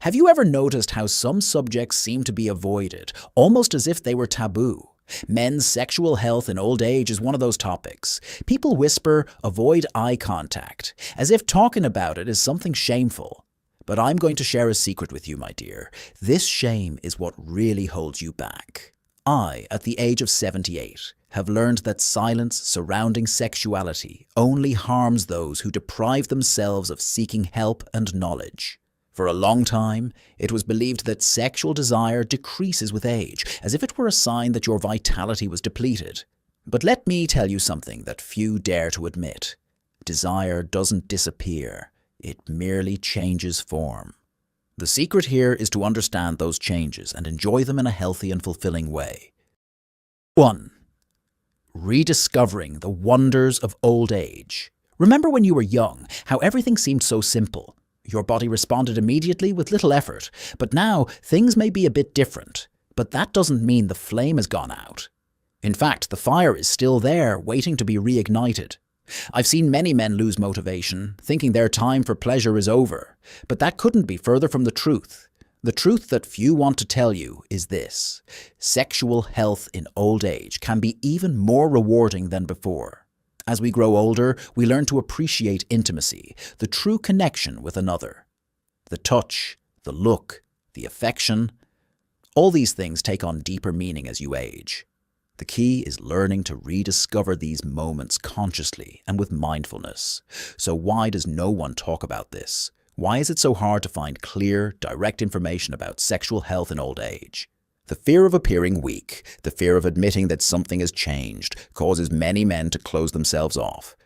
Have you ever noticed how some subjects seem to be avoided, almost as if they were taboo? Men's sexual health in old age is one of those topics. People whisper, avoid eye contact, as if talking about it is something shameful. But I'm going to share a secret with you, my dear. This shame is what really holds you back. I, at the age of 78, have learned that silence surrounding sexuality only harms those who deprive themselves of seeking help and knowledge. For a long time, it was believed that sexual desire decreases with age, as if it were a sign that your vitality was depleted. But let me tell you something that few dare to admit. Desire doesn't disappear, it merely changes form. The secret here is to understand those changes and enjoy them in a healthy and fulfilling way. 1. Rediscovering the wonders of old age. Remember when you were young, how everything seemed so simple. Your body responded immediately with little effort, but now things may be a bit different. But that doesn't mean the flame has gone out. In fact, the fire is still there, waiting to be reignited. I've seen many men lose motivation, thinking their time for pleasure is over, but that couldn't be further from the truth. The truth that few want to tell you is this: sexual health in old age can be even more rewarding than before. As we grow older, we learn to appreciate intimacy, the true connection with another. The touch, the look, the affection, all these things take on deeper meaning as you age. The key is learning to rediscover these moments consciously and with mindfulness. So why does no one talk about this? Why is it so hard to find clear, direct information about sexual health in old age? The fear of appearing weak, the fear of admitting that something has changed, causes many men to close themselves off.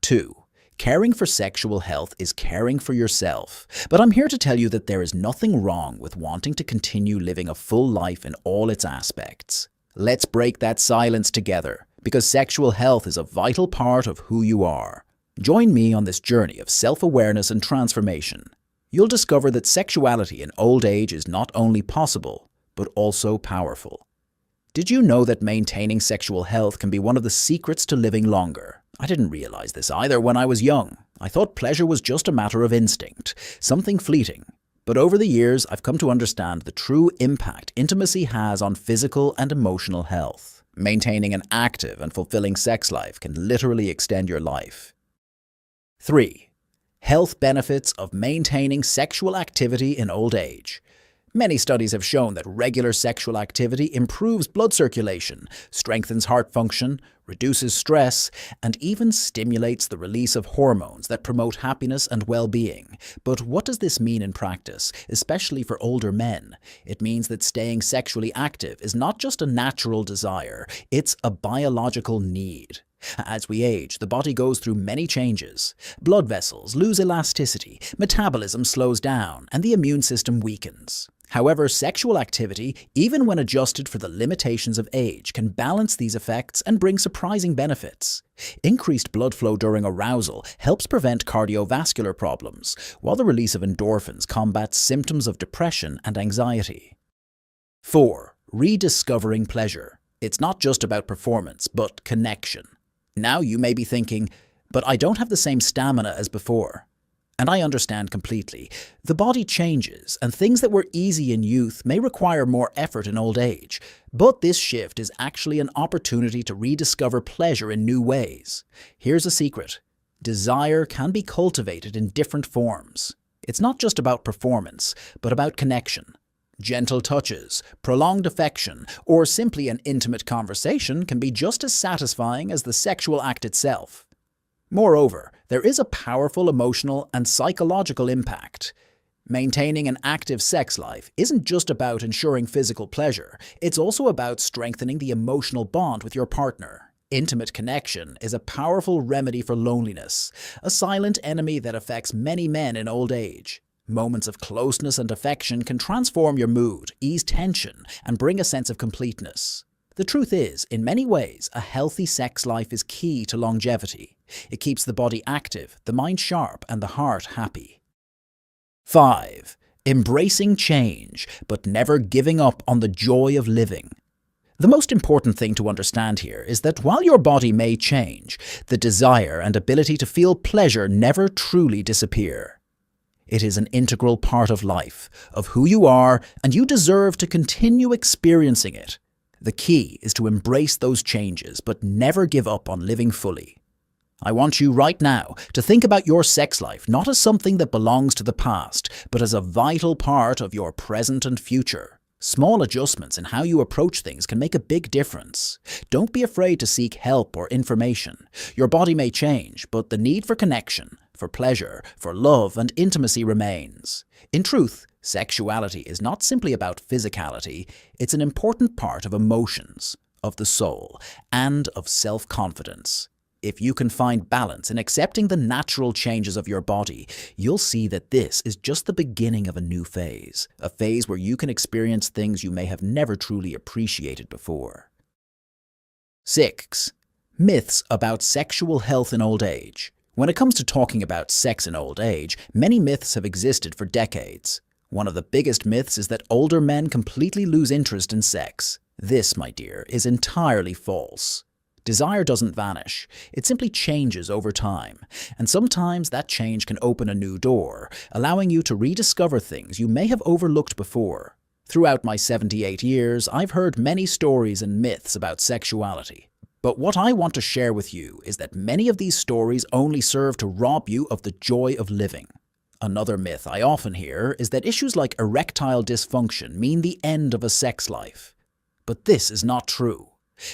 2. Caring for sexual health is caring for yourself. But I'm here to tell you that there is nothing wrong with wanting to continue living a full life in all its aspects. Let's break that silence together, because sexual health is a vital part of who you are. Join me on this journey of self-awareness and transformation. You'll discover that sexuality in old age is not only possible, but also powerful. Did you know that maintaining sexual health can be one of the secrets to living longer? I didn't realize this either when I was young. I thought pleasure was just a matter of instinct, something fleeting. But over the years, I've come to understand the true impact intimacy has on physical and emotional health. Maintaining an active and fulfilling sex life can literally extend your life. 3. Health benefits of maintaining sexual activity in old age. Many studies have shown that regular sexual activity improves blood circulation, strengthens heart function, reduces stress, and even stimulates the release of hormones that promote happiness and well-being. But what does this mean in practice, especially for older men? It means that staying sexually active is not just a natural desire, it's a biological need. As we age, the body goes through many changes. Blood vessels lose elasticity, metabolism slows down, and the immune system weakens. However, sexual activity, even when adjusted for the limitations of age, can balance these effects and bring surprising benefits. Increased blood flow during arousal helps prevent cardiovascular problems, while the release of endorphins combats symptoms of depression and anxiety. 4. Rediscovering pleasure. It's not just about performance, but connection. Now you may be thinking, but I don't have the same stamina as before. And I understand completely. The body changes, and things that were easy in youth may require more effort in old age. But this shift is actually an opportunity to rediscover pleasure in new ways. Here's a secret. Desire can be cultivated in different forms. It's not just about performance, but about connection. Gentle touches, prolonged affection, or simply an intimate conversation can be just as satisfying as the sexual act itself. Moreover, there is a powerful emotional and psychological impact. Maintaining an active sex life isn't just about ensuring physical pleasure, it's also about strengthening the emotional bond with your partner. Intimate connection is a powerful remedy for loneliness, a silent enemy that affects many men in old age. Moments of closeness and affection can transform your mood, ease tension, and bring a sense of completeness. The truth is, in many ways, a healthy sex life is key to longevity. It keeps the body active, the mind sharp, and the heart happy. 5. Embracing change, but never giving up on the joy of living. The most important thing to understand here is that while your body may change, the desire and ability to feel pleasure never truly disappear. It is an integral part of life, of who you are, and you deserve to continue experiencing it. The key is to embrace those changes, but never give up on living fully. I want you right now to think about your sex life not as something that belongs to the past, but as a vital part of your present and future. Small adjustments in how you approach things can make a big difference. Don't be afraid to seek help or information. Your body may change, but the need for connection, for pleasure, for love and intimacy remains. In truth, sexuality is not simply about physicality, it's an important part of emotions, of the soul, and of self-confidence. If you can find balance in accepting the natural changes of your body, you'll see that this is just the beginning of a new phase, a phase where you can experience things you may have never truly appreciated before. 6. Myths about sexual health in old age. When it comes to talking about sex in old age, many myths have existed for decades. One of the biggest myths is that older men completely lose interest in sex. This, my dear, is entirely false. Desire doesn't vanish, it simply changes over time, and sometimes that change can open a new door, allowing you to rediscover things you may have overlooked before. Throughout my 78 years, I've heard many stories and myths about sexuality. But what I want to share with you is that many of these stories only serve to rob you of the joy of living. Another myth I often hear is that issues like erectile dysfunction mean the end of a sex life. But this is not true.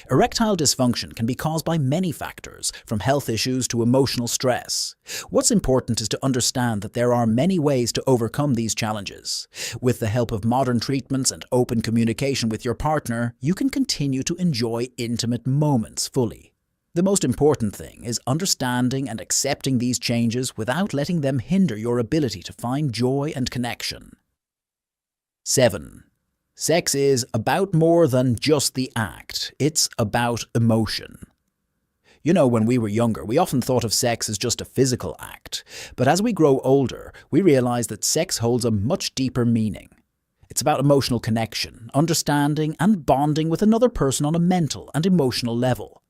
Erectile dysfunction can be caused by many factors, from health issues to emotional stress. What's important is to understand that there are many ways to overcome these challenges. With the help of modern treatments and open communication with your partner, you can continue to enjoy intimate moments fully. The most important thing is understanding and accepting these changes without letting them hinder your ability to find joy and connection. 7. Sex is about more than just the act. It's about emotion. You know, when we were younger, we often thought of sex as just a physical act. But as we grow older, we realize that sex holds a much deeper meaning. It's about emotional connection, understanding, and bonding with another person on a mental and emotional level.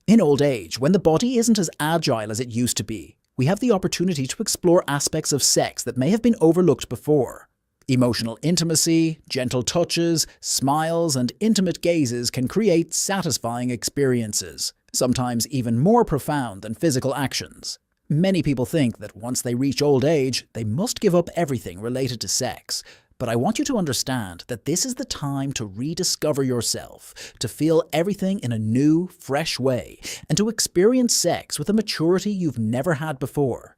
In old age, when the body isn't as agile as it used to be, we have the opportunity to explore aspects of sex that may have been overlooked before. Emotional intimacy, gentle touches, smiles, and intimate gazes can create satisfying experiences, sometimes even more profound than physical actions. Many people think that once they reach old age, they must give up everything related to sex. But I want you to understand that this is the time to rediscover yourself, to feel everything in a new, fresh way, and to experience sex with a maturity you've never had before.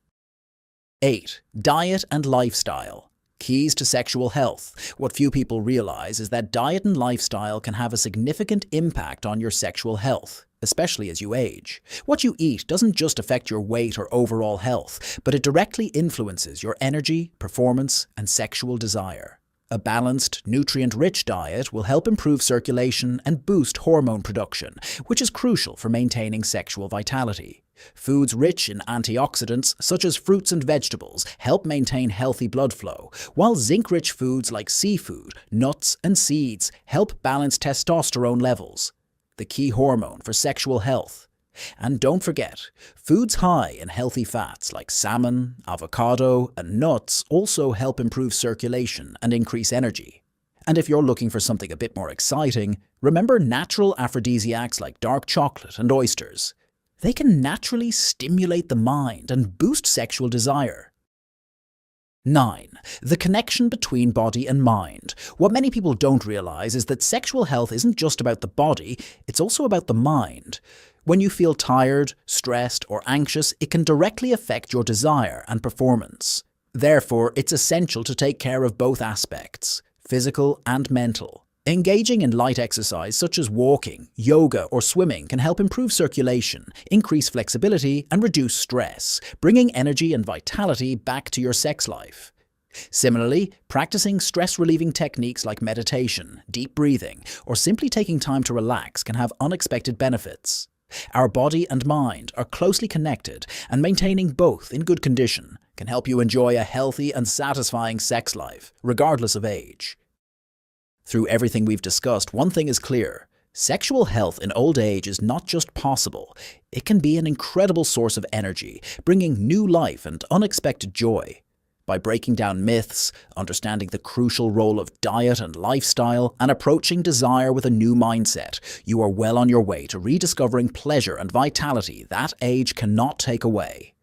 8. Diet and lifestyle. Keys to sexual health. What few people realize is that diet and lifestyle can have a significant impact on your sexual health, especially as you age. What you eat doesn't just affect your weight or overall health, but it directly influences your energy, performance, and sexual desire. A balanced, nutrient-rich diet will help improve circulation and boost hormone production, which is crucial for maintaining sexual vitality. Foods rich in antioxidants, such as fruits and vegetables, help maintain healthy blood flow, while zinc-rich foods like seafood, nuts, and seeds help balance testosterone levels, the key hormone for sexual health. And don't forget, foods high in healthy fats like salmon, avocado, and nuts also help improve circulation and increase energy. And if you're looking for something a bit more exciting, remember natural aphrodisiacs like dark chocolate and oysters. They can naturally stimulate the mind and boost sexual desire. 9. The connection between body and mind. What many people don't realize is that sexual health isn't just about the body, it's also about the mind. When you feel tired, stressed, or anxious, it can directly affect your desire and performance. Therefore, it's essential to take care of both aspects, physical and mental. Engaging in light exercise such as walking, yoga, or swimming can help improve circulation, increase flexibility, and reduce stress, bringing energy and vitality back to your sex life. Similarly, practicing stress-relieving techniques like meditation, deep breathing, or simply taking time to relax can have unexpected benefits. Our body and mind are closely connected, and maintaining both in good condition can help you enjoy a healthy and satisfying sex life, regardless of age. Through everything we've discussed, one thing is clear. Sexual health in old age is not just possible, it can be an incredible source of energy, bringing new life and unexpected joy. By breaking down myths, understanding the crucial role of diet and lifestyle, and approaching desire with a new mindset, you are well on your way to rediscovering pleasure and vitality that age cannot take away.